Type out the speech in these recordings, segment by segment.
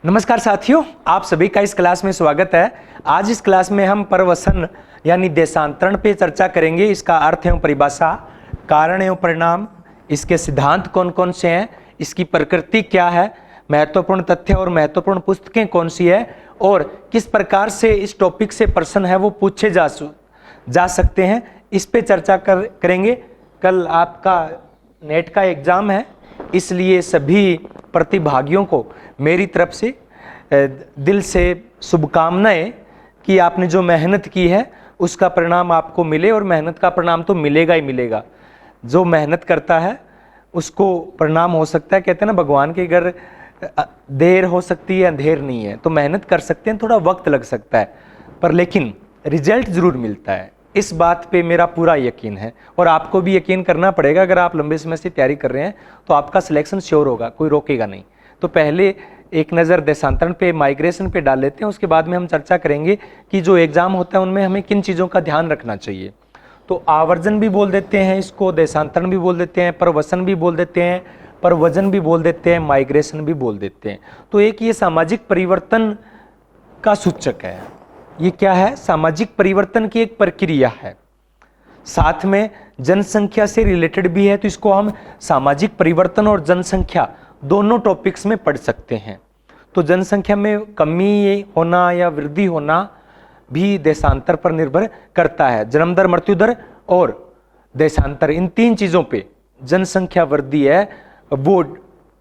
नमस्कार साथियों, आप सभी का इस क्लास में स्वागत है। आज इस क्लास में हम परवसन यानी देशांतरण पे चर्चा करेंगे। इसका अर्थ एवं परिभाषा, कारण एवं परिणाम, इसके सिद्धांत कौन कौन से हैं, इसकी प्रकृति क्या है, महत्वपूर्ण तथ्य और महत्वपूर्ण पुस्तकें कौन सी है और किस प्रकार से इस टॉपिक से प्रश्न है वो पूछे जा सकते हैं, इस पे चर्चा करेंगे। कल आपका नेट का एग्जाम है, इसलिए सभी प्रतिभागियों को मेरी तरफ से दिल से शुभकामनाएं कि आपने जो मेहनत की है उसका परिणाम आपको मिले, और मेहनत का परिणाम तो मिलेगा ही मिलेगा। जो मेहनत करता है उसको परिणाम हो सकता है। कहते हैं ना, भगवान के घर देर हो सकती है, अंधेर नहीं है। तो मेहनत कर सकते हैं, थोड़ा वक्त लग सकता है, पर लेकिन रिजल्ट जरूर मिलता है। इस बात पे मेरा पूरा यकीन है और आपको भी यकीन करना पड़ेगा। अगर आप लंबे समय से तैयारी कर रहे हैं तो आपका सिलेक्शन श्योर होगा, कोई रोकेगा नहीं। तो पहले एक नज़र देशांतरण पे, माइग्रेशन पे डाल लेते हैं, उसके बाद में हम चर्चा करेंगे कि जो एग्ज़ाम होता है उनमें हमें किन चीज़ों का ध्यान रखना चाहिए। तो आवर्जन भी बोल देते हैं इसको, देशांतरण भी बोल देते हैं, परवसन भी बोल देते हैं, परवजन भी बोल देते हैं, माइग्रेशन भी बोल देते हैं। तो एक ये सामाजिक परिवर्तन का सूचक है। ये क्या है? सामाजिक परिवर्तन की एक प्रक्रिया है, साथ में जनसंख्या से रिलेटेड भी है। तो इसको हम सामाजिक परिवर्तन और जनसंख्या दोनों टॉपिक्स में पढ़ सकते हैं। तो जनसंख्या में कमी होना या वृद्धि होना भी देशांतर पर निर्भर करता है। जन्म दर, मृत्यु दर और देशांतर, इन तीन चीज़ों पे जनसंख्या वृद्धि है वो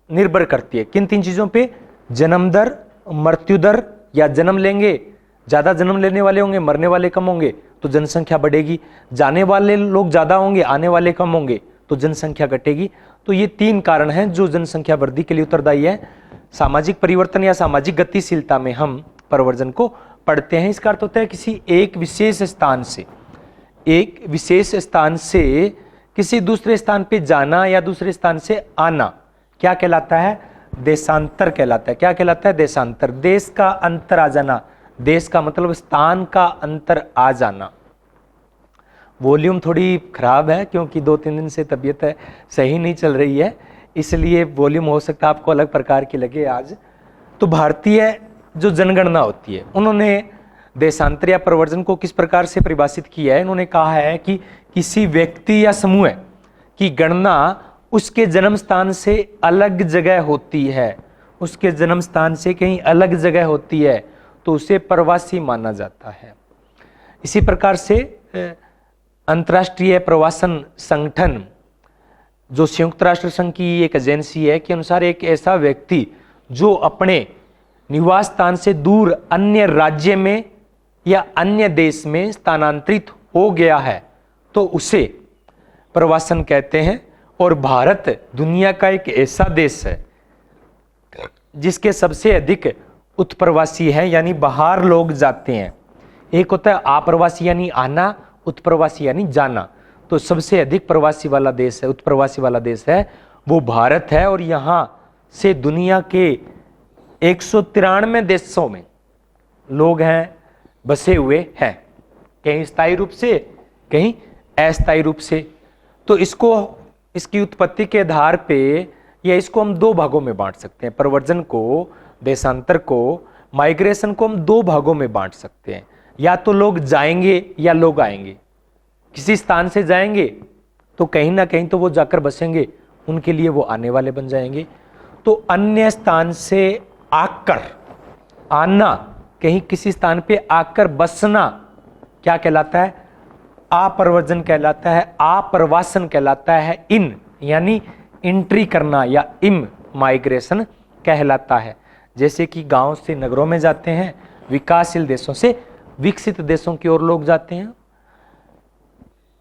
निर्भर करती है। किन तीन चीज़ों पे? जन्म दर, मृत्यु दर, या जन्म लेंगे, ज़्यादा जन्म लेने वाले होंगे, मरने वाले कम होंगे तो जनसंख्या बढ़ेगी, जाने वाले लोग ज़्यादा होंगे, आने वाले कम होंगे तो जनसंख्या घटेगी। तो ये तीन कारण हैं जो जनसंख्या वृद्धि के लिए उत्तरदायी है। सामाजिक परिवर्तन या सामाजिक गतिशीलता में हम परवर्जन को पढ़ते हैं। इसका अर्थ होता है किसी एक विशेष स्थान से किसी दूसरे स्थान पे जाना या दूसरे स्थान से आना क्या कहलाता है? देशांतर कहलाता है। क्या कहलाता है? देशांतर। देश का अंतर आ जाना, देश का मतलब स्थान का अंतर आ जाना। वॉल्यूम थोड़ी खराब है क्योंकि 2-3 दिन से तबीयत सही नहीं चल रही है, इसलिए वॉल्यूम हो सकता है आपको अलग प्रकार की लगे आज। तो भारतीय जो जनगणना होती है, उन्होंने देशांतर या प्रवर्जन को किस प्रकार से परिभाषित किया है? इन्होंने कहा है कि किसी व्यक्ति या समूह की गणना उसके जन्म स्थान से अलग जगह होती है, उसके जन्म स्थान से कहीं अलग जगह होती है तो उसे प्रवासी माना जाता है। इसी प्रकार से अंतर्राष्ट्रीय प्रवासन संगठन, जो संयुक्त राष्ट्र संघ की एक एजेंसी है, के अनुसार एक ऐसा व्यक्ति जो अपने निवास स्थान से दूर अन्य राज्य में या अन्य देश में स्थानांतरित हो गया है तो उसे प्रवासन कहते हैं। और भारत दुनिया का एक ऐसा देश है जिसके सबसे अधिक उत्प्रवासी है, यानी बाहर लोग जाते हैं। एक होता है आप्रवासी यानी आना, उत्प्रवासी यानी जाना। तो सबसे अधिक प्रवासी वाला देश है, उत्प्रवासी वाला देश है वो भारत है। और यहाँ से दुनिया के 193 देशों में लोग हैं, बसे हुए हैं, कहीं स्थायी रूप से, कहीं अस्थायी रूप से। तो इसकी उत्पत्ति के आधार पे या इसको हम दो भागों में बांट सकते हैं। प्रवर्जन को, देशांतर को, माइग्रेशन को हम दो भागों में बांट सकते हैं। या तो लोग जाएंगे या लोग आएंगे। किसी स्थान से जाएंगे तो कहीं ना कहीं तो वो जाकर बसेंगे, उनके लिए वो आने वाले बन जाएंगे। तो अन्य स्थान से आकर आना, कहीं किसी स्थान पे आकर बसना क्या कहलाता है? आप्रवर्जन कहलाता है, आप्रवासन कहलाता है। इन यानी एंट्री करना या इम माइग्रेशन कहलाता है। जैसे कि गांव से नगरों में जाते हैं, विकासशील देशों से विकसित देशों की ओर लोग जाते हैं।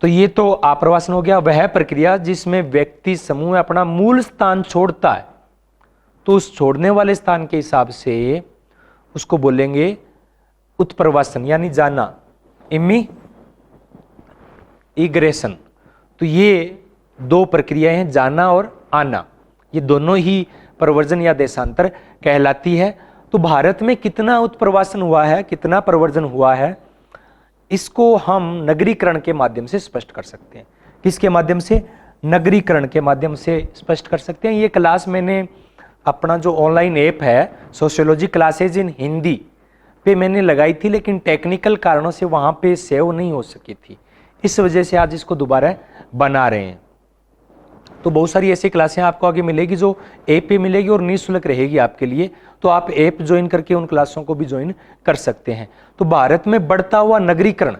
तो ये तो आप्रवासन हो गया, वह प्रक्रिया जिसमें व्यक्ति समूह अपना मूल स्थान छोड़ता है। तो उस छोड़ने वाले स्थान के हिसाब से उसको बोलेंगे उत्प्रवासन यानी जाना, इमिग्रेशन। तो ये दो प्रक्रियाएं हैं, जाना और आना। ये दोनों ही प्रवर्जन या देशांतर कहलाती है। तो भारत में कितना उत्प्रवासन हुआ है, कितना प्रवर्जन हुआ है, इसको हम नगरीकरण के माध्यम से स्पष्ट कर सकते हैं। किसके माध्यम से? नगरीकरण के माध्यम से स्पष्ट कर सकते हैं। ये क्लास मैंने अपना जो ऑनलाइन ऐप है सोशियोलॉजी क्लासेज इन हिंदी पे मैंने लगाई थी, लेकिन टेक्निकल कारणों से वहाँ पे सेव नहीं हो सकी थी, इस वजह से आज इसको दोबारा बना रहे हैं। तो बहुत सारी ऐसी क्लासें आपको आगे मिलेगी जो ऐप पे मिलेगी और निःशुल्क रहेगी आपके लिए, तो आप ऐप ज्वाइन करके उन क्लासों को भी ज्वाइन कर सकते हैं। तो भारत में बढ़ता हुआ नगरीकरण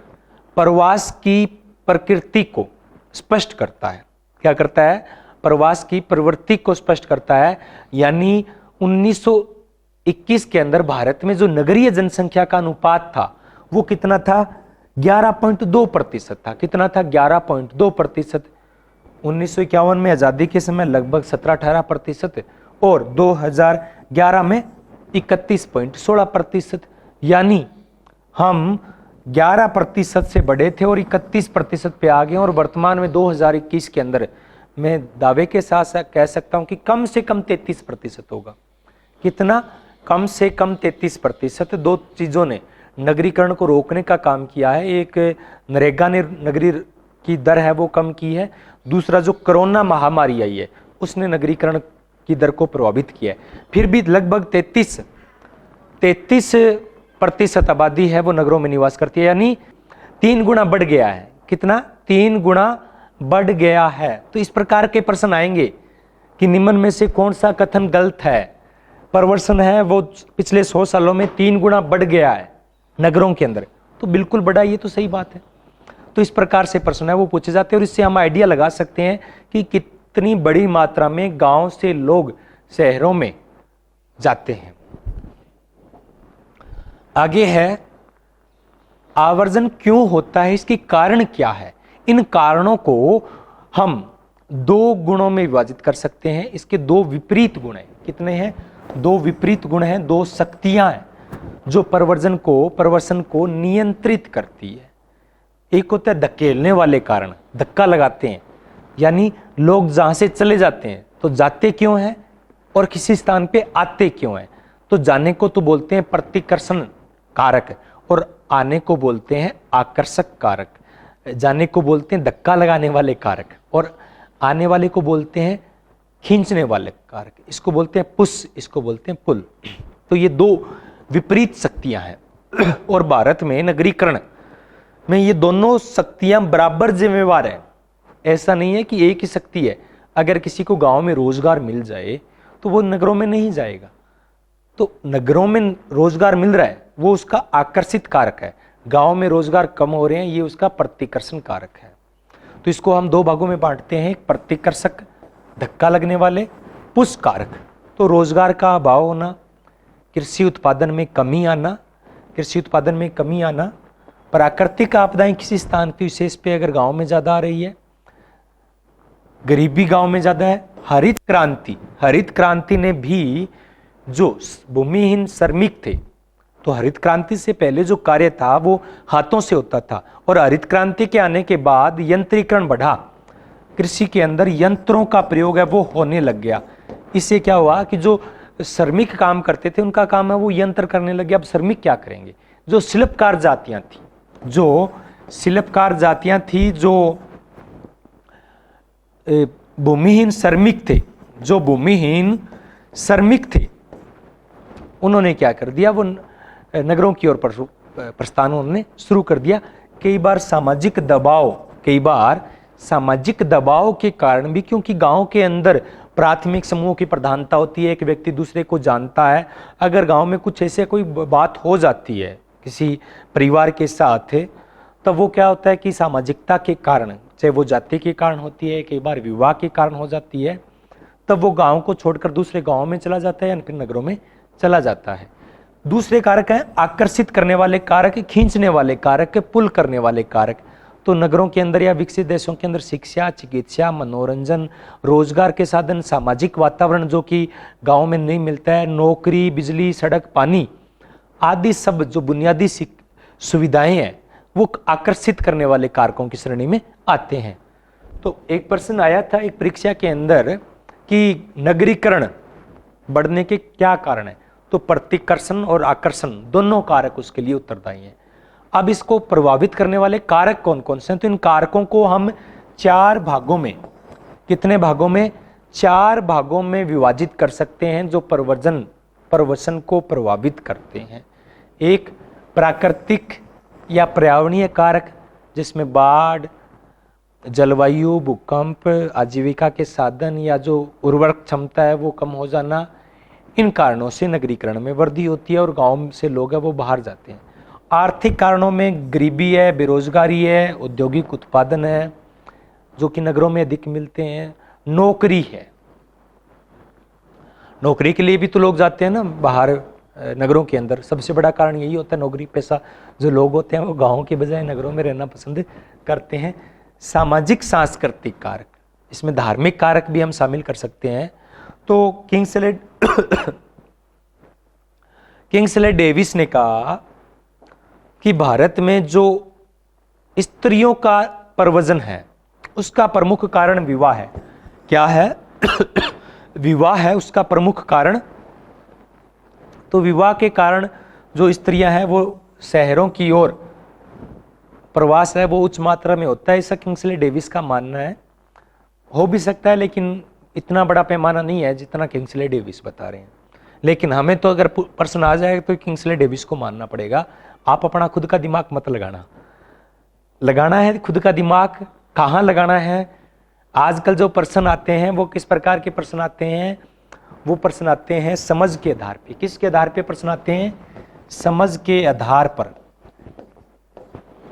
प्रवास की प्रकृति को स्पष्ट करता है। क्या करता है? प्रवास की प्रवृत्ति को स्पष्ट करता है। यानी 1921 के अंदर भारत में जो नगरीय जनसंख्या का अनुपात था वो कितना था? 11.2% था। कितना था? 11.2%। 1951 में आजादी के समय लगभग 17-18% और 2011 में 31.16%। यानी हम 11% से बढ़े थे और 31% पे आ गए, और वर्तमान में 2021 के अंदर मैं दावे के साथ कह सकता हूं कि कम से कम 33% होगा। कितना? कम से कम 33%। दो चीजों ने नगरीकरण को रोकने का काम किया है। एक नरेगा ने नगरी की दर है वो कम की है, दूसरा जो कोरोना महामारी आई है उसने नगरीकरण की दर को प्रभावित किया है। फिर भी लगभग 33% आबादी है वो नगरों में निवास करती है, यानी 3 गुना बढ़ गया है। कितना? 3 गुना बढ़ गया है। तो इस प्रकार के प्रश्न आएंगे कि निम्न में से कौन सा कथन गलत है? प्रवर्सन है वो पिछले 100 सालों में 3 गुना बढ़ गया है नगरों के अंदर, तो बिल्कुल बढ़ा, ये तो सही बात है। तो इस प्रकार से प्रश्न है वो पूछे जाते हैं, और इससे हम आइडिया लगा सकते हैं कि कितनी बड़ी मात्रा में गांव से लोग शहरों में जाते हैं। आगे है आवर्जन क्यों होता है, इसके कारण क्या है? इन कारणों को हम 2 गुणों में विभाजित कर सकते हैं। इसके 2 विपरीत गुण हैं। कितने हैं? 2 विपरीत गुण हैं, 2 शक्तियां हैं जो प्रवर्सन को नियंत्रित करती है। एक होता है धकेलने वाले कारण, धक्का लगाते हैं, यानी लोग जहां से चले जाते हैं तो जाते क्यों हैं और किसी स्थान पे आते क्यों हैं। तो जाने को तो बोलते हैं प्रतिकर्षण कारक, और आने को बोलते हैं आकर्षक कारक। जाने को बोलते हैं धक्का लगाने वाले कारक, और आने वाले को बोलते हैं खींचने वाले कारक। इसको बोलते हैं पुश, इसको बोलते हैं पुल। तो ये 2 विपरीत शक्तियां हैं, और भारत में नगरीकरण में ये दोनों शक्तियां बराबर जिम्मेवार है। ऐसा नहीं है कि एक ही शक्ति है। अगर किसी को गांव में रोजगार मिल जाए तो वो नगरों में नहीं जाएगा। तो नगरों में रोजगार मिल रहा है वो उसका आकर्षित कारक है, गांव में रोजगार कम हो रहे हैं ये उसका प्रतिकर्षण कारक है। तो इसको हम 2 भागों में बांटते हैं, एक प्रतिकर्षक धक्का लगने वाले, पुश कारक। तो रोजगार का अभाव होना, कृषि उत्पादन में कमी आना, प्राकृतिक आपदाएं किसी स्थान पे विशेष पे अगर गांव में ज्यादा आ रही है, गरीबी गांव में ज्यादा है। हरित क्रांति ने भी जो भूमिहीन श्रमिक थे, तो हरित क्रांति से पहले जो कार्य था वो हाथों से होता था, और हरित क्रांति के आने के बाद यंत्रीकरण बढ़ा, कृषि के अंदर यंत्रों का प्रयोग है वो होने लग गया। इससे क्या हुआ कि जो श्रमिक काम करते थे उनका काम है वो यंत्र करने लगे। अब श्रमिक क्या करेंगे? जो शिल्पकार जातियां थी, जो भूमिहीन श्रमिक थे, उन्होंने क्या कर दिया? वो नगरों की ओर प्रस्थान उन्होंने शुरू कर दिया। कई बार सामाजिक दबाव के कारण भी, क्योंकि गांव के अंदर प्राथमिक समूह की प्रधानता होती है, एक व्यक्ति दूसरे को जानता है। अगर गांव में कुछ ऐसे कोई बात हो जाती है किसी परिवार के साथ, तब वो क्या होता है कि सामाजिकता के कारण, चाहे वो जाति के कारण होती है, कई बार विवाह के कारण हो जाती है, तब वो गांव को छोड़कर दूसरे गांव में चला जाता है या फिर नगरों में चला जाता है। दूसरे कारक हैं आकर्षित करने वाले कारक, खींचने वाले कारक, पुल करने वाले कारक। तो नगरों के अंदर या विकसित देशों के अंदर शिक्षा, चिकित्सा, मनोरंजन, रोजगार के साधन, सामाजिक वातावरण जो कि गांव में नहीं मिलता है, नौकरी, बिजली, सड़क, पानी आदि सब जो बुनियादी सुविधाएं हैं वो आकर्षित करने वाले कारकों की श्रेणी में आते हैं। तो एक प्रश्न आया था एक परीक्षा के अंदर कि नगरीकरण बढ़ने के क्या कारण है, तो प्रतिकर्षण और आकर्षण दोनों कारक उसके लिए उत्तरदायी हैं। अब इसको प्रभावित करने वाले कारक कौन कौन से हैं? तो इन कारकों को हम 4 भागों में, कितने भागों में? 4 भागों में विभाजित कर सकते हैं जो प्रवसन को प्रभावित करते हैं। एक प्राकृतिक या पर्यावरणीय कारक, जिसमें बाढ़, जलवायु, भूकंप, आजीविका के साधन या जो उर्वरक क्षमता है वो कम हो जाना, इन कारणों से नगरीकरण में वृद्धि होती है और गांव से लोग हैं वो बाहर जाते हैं। आर्थिक कारणों में गरीबी है, बेरोजगारी है, औद्योगिक उत्पादन है जो कि नगरों में अधिक मिलते हैं, नौकरी है, नौकरी के लिए भी तो लोग जाते हैं ना बाहर नगरों के अंदर। सबसे बड़ा कारण यही होता है, नौकरी पेशा जो लोग होते हैं वो गाँव के बजाय नगरों में रहना पसंद करते हैं। सामाजिक सांस्कृतिक कारक, इसमें धार्मिक कारक भी हम शामिल कर सकते हैं। तो किंग्सले डेविस ने कहा कि भारत में जो स्त्रियों का प्रव्रजन है उसका प्रमुख कारण विवाह है। क्या है? विवाह है उसका प्रमुख कारण। तो विवाह के कारण जो स्त्रियां हैं वो शहरों की ओर प्रवास है वो उच्च मात्रा में होता है, ऐसा किंग्सले डेविस का मानना है। हो भी सकता है लेकिन इतना बड़ा पैमाना नहीं है जितना किंग्सले डेविस बता रहे हैं। लेकिन हमें तो अगर प्रश्न आ जाए तो किंग्सले डेविस को मानना पड़ेगा। आप अपना खुद का दिमाग मत लगाना है खुद का दिमाग। कहाँ लगाना है? आजकल जो प्रश्न आते हैं वो किस प्रकार के प्रश्न आते हैं? वो प्रश्न आते हैं समझ के आधार पे। किसके आधार पे प्रश्न आते हैं? समझ के आधार पर।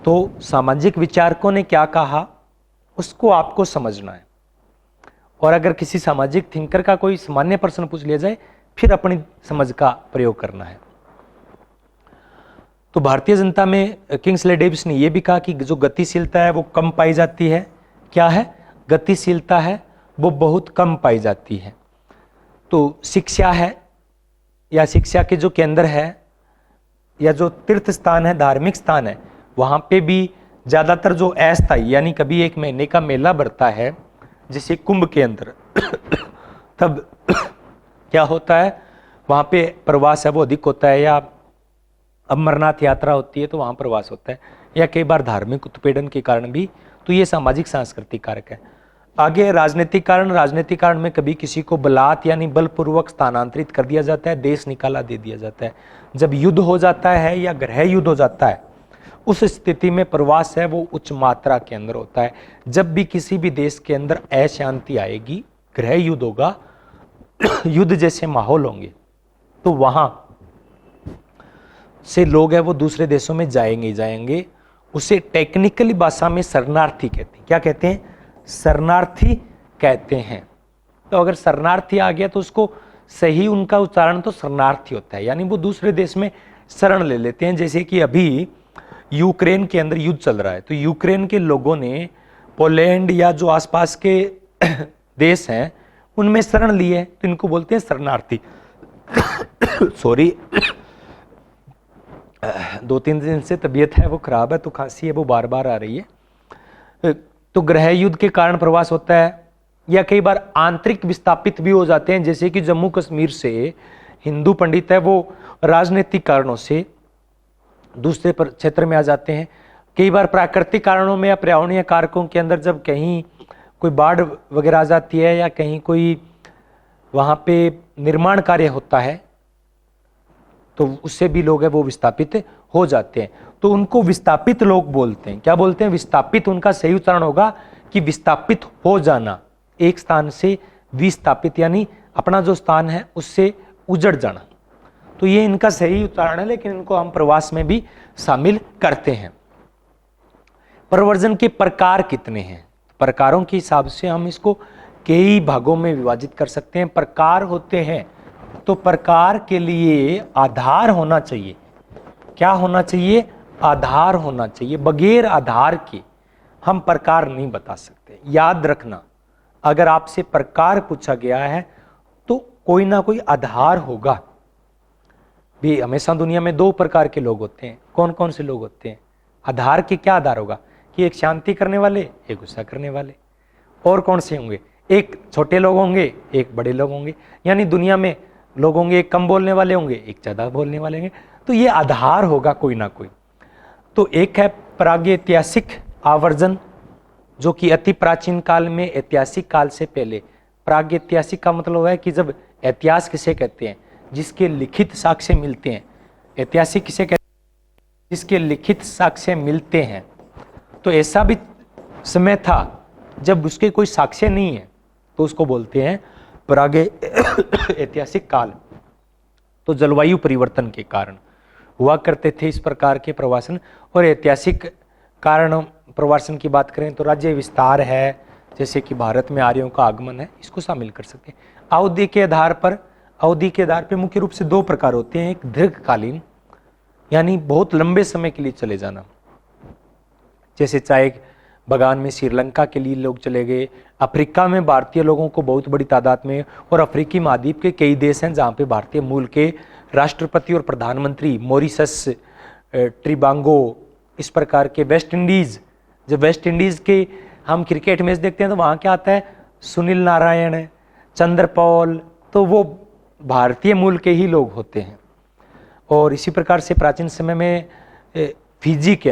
तो सामाजिक विचारकों ने क्या कहा उसको आपको समझना है, और अगर किसी सामाजिक थिंकर का कोई सामान्य प्रश्न पूछ लिया जाए फिर अपनी समझ का प्रयोग करना है। तो भारतीय जनता में किंग्सले डेविस ने यह भी कहा कि जो गतिशीलता है वो कम पाई जाती है। क्या है? गतिशीलता है वो बहुत कम पाई जाती है। तो शिक्षा है या शिक्षा के जो केंद्र है या जो तीर्थ स्थान है, धार्मिक स्थान है, वहां पे भी ज्यादातर जो अस्थायी यानी कभी एक महीने का मेला बढ़ता है जैसे कुंभ के अंदर तब क्या होता है वहां पे प्रवास है वो अधिक होता है, या अमरनाथ यात्रा होती है तो वहां प्रवास होता है, या कई बार धार्मिक उत्पीड़न के कारण भी। तो ये सामाजिक सांस्कृतिक कारक है। आगे राजनीतिक कारण। राजनीतिक कारण में कभी किसी को बलात् यानी बलपूर्वक स्थानांतरित कर दिया जाता है, देश निकाला दे दिया जाता है। जब युद्ध हो जाता है या गृह युद्ध हो जाता है उस स्थिति में प्रवास है वो उच्च मात्रा के अंदर होता है। जब भी किसी भी देश के अंदर अशांति आएगी, गृह युद्ध होगा, युद्ध जैसे माहौल होंगे, तो वहां से लोग हैं वो दूसरे देशों में जाएंगे। उसे टेक्निकली भाषा में शरणार्थी कहते हैं। क्या कहते हैं? शरणार्थी कहते हैं। तो अगर शरणार्थी आ गया तो उसको सही उनका उच्चारण तो शरणार्थी होता है, यानी वो दूसरे देश में शरण ले लेते हैं। जैसे कि अभी यूक्रेन के अंदर युद्ध चल रहा है तो यूक्रेन के लोगों ने पोलैंड या जो आसपास के देश हैं उनमें शरण ली है, तो इनको बोलते हैं शरणार्थी। सॉरी, 2-3 दिन से तबीयत है वो खराब है, तो खांसी है वो बार बार आ रही है। तो गृह युद्ध के कारण प्रवास होता है, या कई बार आंतरिक विस्थापित भी हो जाते हैं। जैसे कि जम्मू कश्मीर से हिंदू पंडित है वो राजनीतिक कारणों से दूसरे क्षेत्र में आ जाते हैं। कई बार प्राकृतिक कारणों में या पर्यावरणीय कारकों के अंदर जब कहीं कोई बाढ़ वगैरह आ जाती है या कहीं कोई वहां पे निर्माण कार्य होता है तो उससे भी लोग हैं वो विस्थापित हो जाते हैं। तो उनको विस्थापित लोग बोलते हैं। क्या बोलते हैं? विस्थापित। उनका सही उच्चारण होगा कि विस्थापित हो जाना, एक स्थान से विस्थापित, यानी अपना जो स्थान है उससे उजड़ जाना। तो ये इनका सही उच्चारण है, लेकिन इनको हम प्रवास में भी शामिल करते हैं। प्रव्रजन के प्रकार कितने हैं? प्रकारों के हिसाब से हम इसको कई भागों में विभाजित कर सकते हैं। प्रकार होते हैं तो प्रकार के लिए आधार होना चाहिए। क्या होना चाहिए? आधार होना चाहिए। बगैर आधार के हम प्रकार नहीं बता सकते। याद रखना, अगर आपसे प्रकार पूछा गया है तो कोई ना कोई आधार होगा। भी हमेशा दुनिया में 2 प्रकार के लोग होते हैं। कौन कौन से लोग होते हैं? आधार के क्या आधार होगा कि एक शांति करने वाले, एक गुस्सा करने वाले। और कौन से होंगे? एक छोटे लोग होंगे, एक बड़े लोग होंगे। यानी दुनिया में लोग होंगे, एक कम बोलने वाले होंगे, एक ज़्यादा बोलने वाले होंगे। तो ये आधार होगा कोई ना कोई। तो एक है प्रागैतिहासिक आवर्जन, जो कि अति प्राचीन काल में ऐतिहासिक काल से पहले प्रागैतिहासिक का मतलब है कि जब इतिहास किसे कहते हैं, जिसके लिखित साक्ष्य मिलते हैं। ऐतिहासिक किसे कहते हैं, जिसके लिखित साक्ष्य मिलते हैं। तो ऐसा भी समय था जब उसके कोई साक्ष्य नहीं है, तो उसको बोलते हैं प्रागैतिहासिक काल। तो जलवायु परिवर्तन के कारण हुआ करते थे इस प्रकार के प्रवासन। और ऐतिहासिक कारण प्रवासन की बात करें तो राज्य विस्तार है, जैसे कि भारत में आर्यों का आगमन है, इसको शामिल कर सकते हैं। अवधि के आधार पर मुख्य रूप से दो प्रकार होते हैं। एक दीर्घकालीन, यानी बहुत लंबे समय के लिए चले जाना, जैसे चाय बागान में श्रीलंका के लिए लोग चले गए। अफ्रीका में भारतीय लोगों को बहुत बड़ी तादाद में, और अफ्रीकी महाद्वीप के कई देश हैं जहाँ पे भारतीय मूल के राष्ट्रपति और प्रधानमंत्री, मॉरिशस, ट्रिबांगो, इस प्रकार के। वेस्ट इंडीज, जब वेस्ट इंडीज के हम क्रिकेट मैच देखते हैं तो वहाँ क्या आता है, सुनील नारायण, चंद्रपॉल, तो वो भारतीय मूल के ही लोग होते हैं। और इसी प्रकार से प्राचीन समय में फिजी के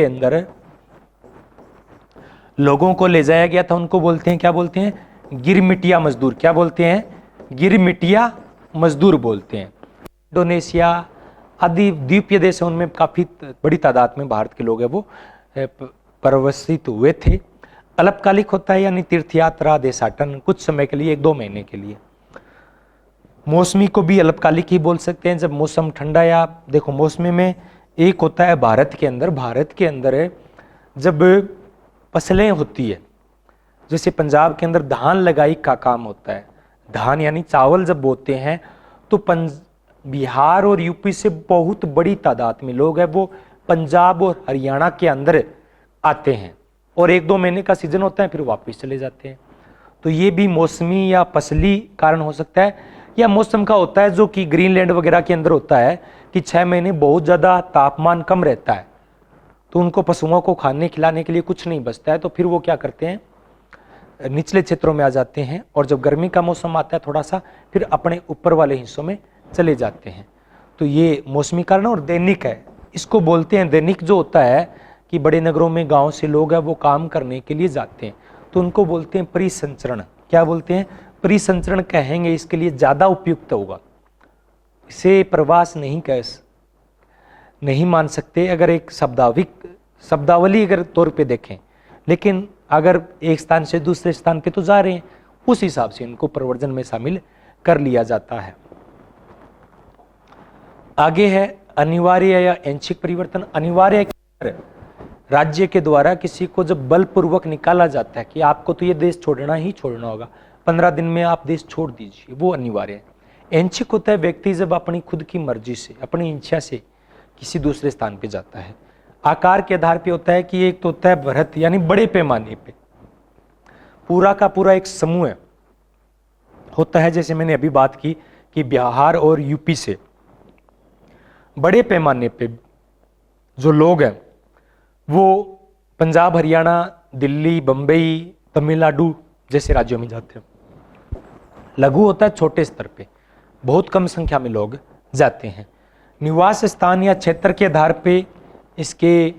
अंदर लोगों को ले जाया गया था, उनको बोलते हैं, क्या बोलते हैं, गिरमिटिया मजदूर। क्या बोलते हैं, गिरमिटिया मजदूर बोलते हैं। इंडोनेशिया आदि द्वीपीय देश है, उनमें काफी बड़ी तादाद में भारत के लोग हैं वो प्रवसित हुए थे। अल्पकालिक होता है, यानी तीर्थयात्रा, देशाटन, कुछ समय के लिए, 1-2 महीने के लिए। मौसमी को भी अल्पकालिक ही बोल सकते हैं, जब मौसम ठंडा, या देखो मौसमी में एक होता है भारत के अंदर जब फसलें होती है, जैसे पंजाब के अंदर धान लगाई का काम होता है। धान यानी चावल जब बोते हैं तो बिहार और यूपी से बहुत बड़ी तादाद में लोग हैं वो पंजाब और हरियाणा के अंदर आते हैं, और 1-2 महीने का सीजन होता है, फिर वापस चले जाते हैं। तो ये भी मौसमी या फसली कारण हो सकता है, या मौसम का होता है जो कि ग्रीनलैंड वगैरह के अंदर होता है कि 6 महीने बहुत ज़्यादा तापमान कम रहता है, तो उनको पशुओं को खाने खिलाने के लिए कुछ नहीं बचता है, तो फिर वो क्या करते हैं, निचले क्षेत्रों में आ जाते हैं, और जब गर्मी का मौसम आता है थोड़ा सा, फिर अपने ऊपर वाले हिस्सों में चले जाते हैं। तो ये मौसमी कारण। और दैनिक है, इसको बोलते हैं दैनिक, जो होता है कि बड़े नगरों में गांव से लोग हैं वो काम करने के लिए जाते हैं, तो उनको बोलते हैं परिसंचरण। क्या बोलते हैं, परिसंचरण कहेंगे, इसके लिए ज़्यादा उपयुक्त होगा। इसे प्रवास नहीं मान सकते अगर एक शब्दावली अगर तौर पे देखें, लेकिन अगर एक स्थान से दूसरे स्थान पे तो जा रहे हैं, उस हिसाब से इनको प्रव्रजन में शामिल कर लिया जाता है। आगे है अनिवार्य या ऐच्छिक परिवर्तन। अनिवार्य राज्य के द्वारा किसी को जब बलपूर्वक निकाला जाता है कि आपको तो ये देश छोड़ना ही छोड़ना होगा, 15 दिन में आप देश छोड़ दीजिए, वो अनिवार्य है। ऐच्छिक होता है व्यक्ति जब अपनी खुद की मर्जी से, अपनी इच्छा से किसी दूसरे स्थान पे जाता है। आकार के आधार पे होता है कि एक तो होता है बृहत, यानी बड़े पैमाने पे, पूरा का पूरा एक समूह होता है, जैसे मैंने अभी बात की कि बिहार और यूपी से बड़े पैमाने पे जो लोग हैं वो पंजाब, हरियाणा, दिल्ली, बम्बई, तमिलनाडु जैसे राज्यों में जाते हैं। लघु होता है छोटे स्तर पे, बहुत कम संख्या में लोग जाते हैं। निवास स्थान या क्षेत्र के आधार पे इसके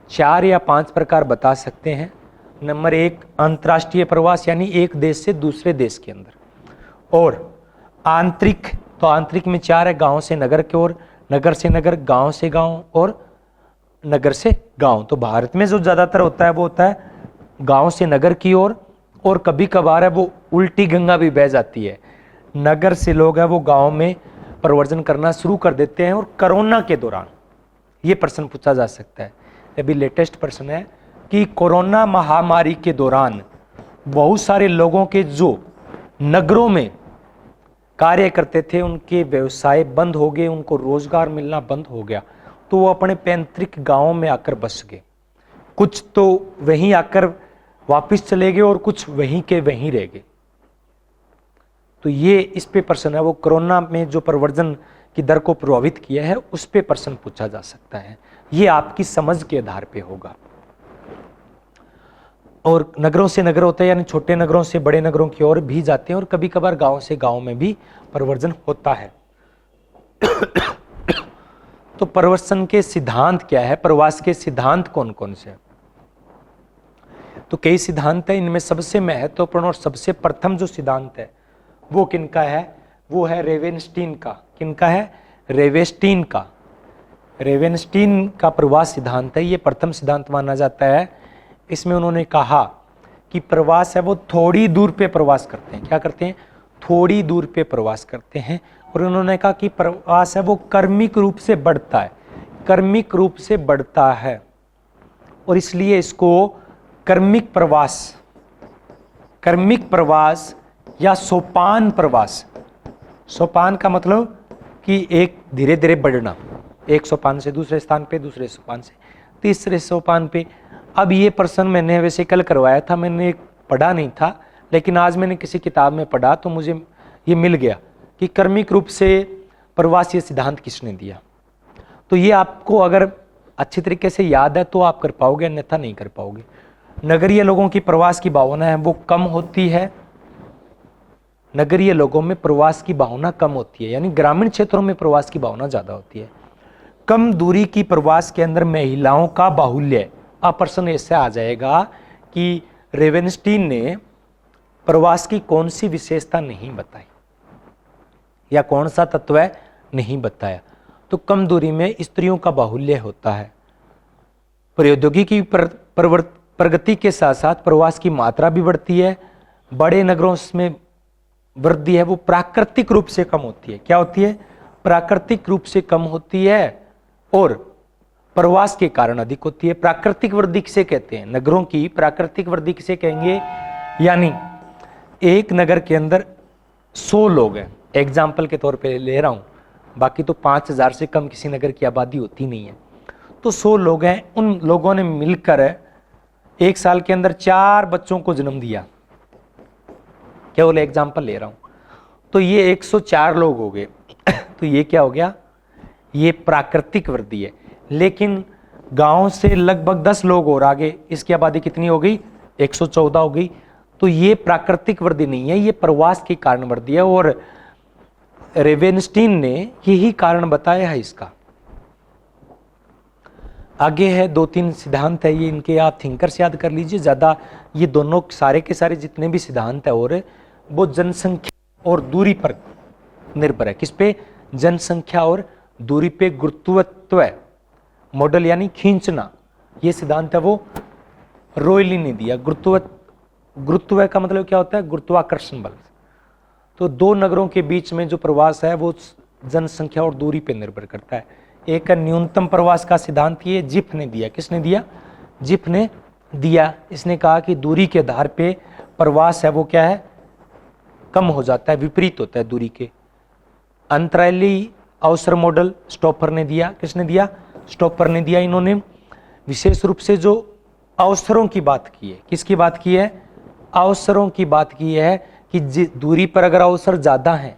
4 या 5 प्रकार बता सकते हैं। नंबर 1 अंतर्राष्ट्रीय प्रवास, यानी एक देश से दूसरे देश के अंदर। और आंतरिक, तो आंतरिक में 4 है, गांव से नगर की ओर, नगर से नगर, गांव से गांव और नगर से गांव। तो भारत में जो ज्यादातर होता है वो होता है गांव से नगर की ओर, और कभी कभार है वो उल्टी गंगा भी बह जाती है, नगर से लोग हैं वो गांव में प्रव्रजन करना शुरू कर देते हैं। और कोरोना के दौरान ये प्रश्न पूछा जा सकता है, अभी लेटेस्ट प्रश्न है कि कोरोना महामारी के दौरान बहुत सारे लोगों के जो नगरों में कार्य करते थे उनके व्यवसाय बंद हो गए, उनको रोजगार मिलना बंद हो गया, तो वो अपने पैतृक गांवों में आकर बस गए। कुछ तो वहीं आकर वापस चले गए और कुछ वहीं के वहीं रह गए। तो ये इस पे प्रश्न है, वो कोरोना में जो प्रव्रजन की दर को प्रभावित किया है उस पे प्रश्न पूछा जा सकता है। ये आपकी समझ के आधार पे होगा। और नगरों से नगर होता है, यानी छोटे नगरों से बड़े नगरों की ओर भी जाते हैं, और कभी कभार गांव से गांव में भी प्रव्रजन होता है। तो प्रव्रजन के सिद्धांत क्या है, प्रवास के सिद्धांत कौन कौन से? तो कई सिद्धांत है, इनमें सबसे महत्वपूर्ण और सबसे प्रथम जो सिद्धांत है वो किनका है? वो है रेवेनस्टीन का। किनका है? रेवेनस्टीन का। रेवेनस्टीन का प्रवास सिद्धांत है, ये प्रथम सिद्धांत माना जाता है। इसमें उन्होंने कहा कि प्रवास है वो थोड़ी दूर पे प्रवास करते हैं। क्या करते हैं? थोड़ी दूर पे प्रवास करते हैं। और उन्होंने कहा कि प्रवास है वो कर्मिक रूप से बढ़ता है, कर्मिक रूप से बढ़ता है, और इसलिए इसको कर्मिक प्रवास या सोपान प्रवास। सोपान का मतलब कि एक धीरे धीरे बढ़ना, एक सोपान से दूसरे स्थान पे, दूसरे सोपान से तीसरे सोपान पे। अब ये प्रश्न मैंने वैसे कल करवाया था, मैंने पढ़ा नहीं था, लेकिन आज मैंने किसी किताब में पढ़ा तो मुझे ये मिल गया कि कर्मिक रूप से प्रवास ये सिद्धांत किसने दिया। तो ये आपको अगर अच्छी तरीके से याद है तो आप कर पाओगे, अन्यथा नहीं कर पाओगे। नगरीय लोगों की प्रवास की भावना है वो कम होती है, नगरीय लोगों में प्रवास की भावना कम होती है, यानी ग्रामीण क्षेत्रों में प्रवास की भावना ज्यादा होती है। कम दूरी की प्रवास के अंदर महिलाओं का बाहुल्य। अब प्रश्न ऐसे आ जाएगा कि रेवेनस्टीन ने प्रवास की कौन सी विशेषता नहीं बताई या कौन सा तत्व नहीं बताया। तो कम दूरी में स्त्रियों का बाहुल्य होता है। प्रौद्योगिकी प्रगति के साथ साथ प्रवास की मात्रा भी बढ़ती है। बड़े नगरों में वृद्धि है वो प्राकृतिक रूप से कम होती है। क्या होती है? प्राकृतिक रूप से कम होती है और प्रवास के कारण अधिक होती है। प्राकृतिक वृद्धि किसे कहते हैं? नगरों की प्राकृतिक वृद्धि किसे कहेंगे? यानी एक नगर के अंदर 100 लोग हैं, एग्जाम्पल के तौर पे ले रहा हूं, बाकी तो 5000 से कम किसी नगर की आबादी होती नहीं है। तो 100 लोग हैं, उन लोगों ने मिलकर एक साल के अंदर 4 बच्चों को जन्म दिया, केवल एग्जाम्पल ले रहा हूं, तो ये 104 लोग हो गए। तो ये क्या हो गया? ये प्राकृतिक वृद्धि है। लेकिन गांव से लगभग 10 लोग और आगे, इसकी आबादी कितनी हो गई? 114 हो गई। तो ये प्राकृतिक वृद्धि नहीं है, ये प्रवास के कारण वृद्धि है, और रेवेनस्टीन ने यही कारण बताया है इसका। आगे है 2-3 सिद्धांत है, ये इनके आप थिंकर्स याद कर लीजिए। ज्यादा ये दोनों सारे के सारे जितने भी सिद्धांत है और वो जनसंख्या और दूरी पर निर्भर है। किस पे? जनसंख्या और दूरी पे। गुरुत्वत्व मॉडल यानी खींचना, ये सिद्धांत है वो रॉयली ने दिया। गुरुत्व का मतलब क्या होता है? गुरुत्वाकर्षण बल। तो 2 नगरों के बीच में जो प्रवास है वो जनसंख्या और दूरी पे निर्भर करता है। एक न्यूनतम प्रवास का सिद्धांत ये जिफ ने दिया। किसने दिया? जिफ ने दिया। इसने कहा कि दूरी के आधार पे प्रवास है वो क्या है? कम हो जाता है, विपरीत होता है दूरी के। अंतराली अवसर मॉडल स्टॉपर ने दिया। किसने दिया? स्टॉपर ने दिया। इन्होंने विशेष रूप से जो अवसरों की बात की है, किसकी बात की है? अवसरों की बात की है कि दूरी पर अगर अवसर ज्यादा है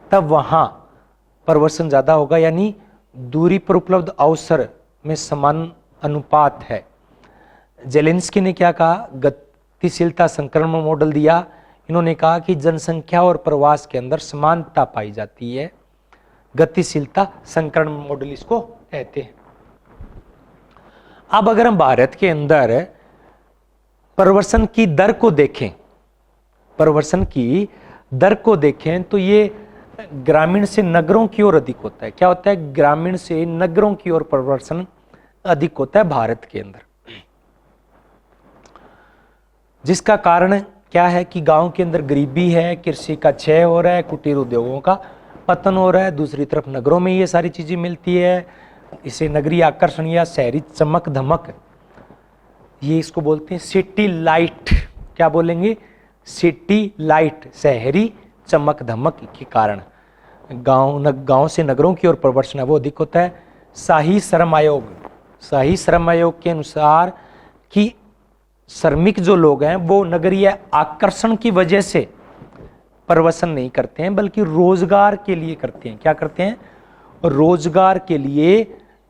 तब वहां प्रवर्सन ज्यादा होगा, यानी दूरी पर उपलब्ध अवसर में समान अनुपात है। जेलेंस्की ने क्या कहा? गतिशीलता संक्रमण मॉडल दिया। इन्होंने कहा कि जनसंख्या और प्रवास के अंदर समानता पाई जाती है। गतिशीलता संक्रमण मॉडल इसको कहते हैं। अब अगर हम भारत के अंदर प्रवर्सन की दर को देखें, प्रवर्सन की दर को देखें तो ये ग्रामीण से नगरों की ओर अधिक होता है। क्या होता है? ग्रामीण से नगरों की ओर प्रवर्सन अधिक होता है भारत के अंदर। जिसका कारण क्या है कि गांव के अंदर गरीबी है, कृषि का क्षय हो रहा है, कुटीर उद्योगों का पतन हो रहा है। दूसरी तरफ नगरों में ये सारी चीजें मिलती है। इसे नगरीय आकर्षण या शहरी चमक धमक, ये इसको बोलते हैं सिटी लाइट। क्या बोलेंगे? सिटी लाइट, शहरी चमक धमक के कारण गांव से नगरों की ओर प्रवर्सन वो अधिक होता है। शाही श्रम आयोग के अनुसार कि श्रमिक जो लोग हैं वो नगरीय आकर्षण की वजह से प्रवर्सन नहीं करते हैं, बल्कि रोजगार के लिए करते हैं। क्या करते हैं? रोजगार के लिए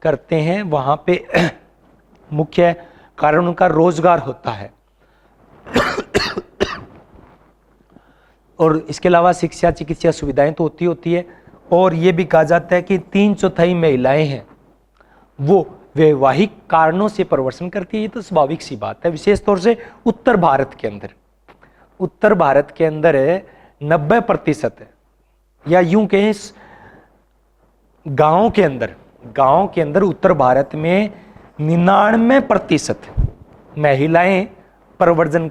करते हैं। वहां पे मुख्य कारण उनका रोजगार होता है। और इसके अलावा शिक्षा, चिकित्सा सुविधाएं तो होती है। और ये भी कहा जाता है कि 3/4 महिलाएं हैं वो वैवाहिक कारणों से प्रवर्सन करती है, ये तो स्वाभाविक सी बात है। विशेष तौर से उत्तर भारत के अंदर 90% या यूं कहें गांव के अंदर उत्तर भारत में 99% महिलाएं प्रवर्सन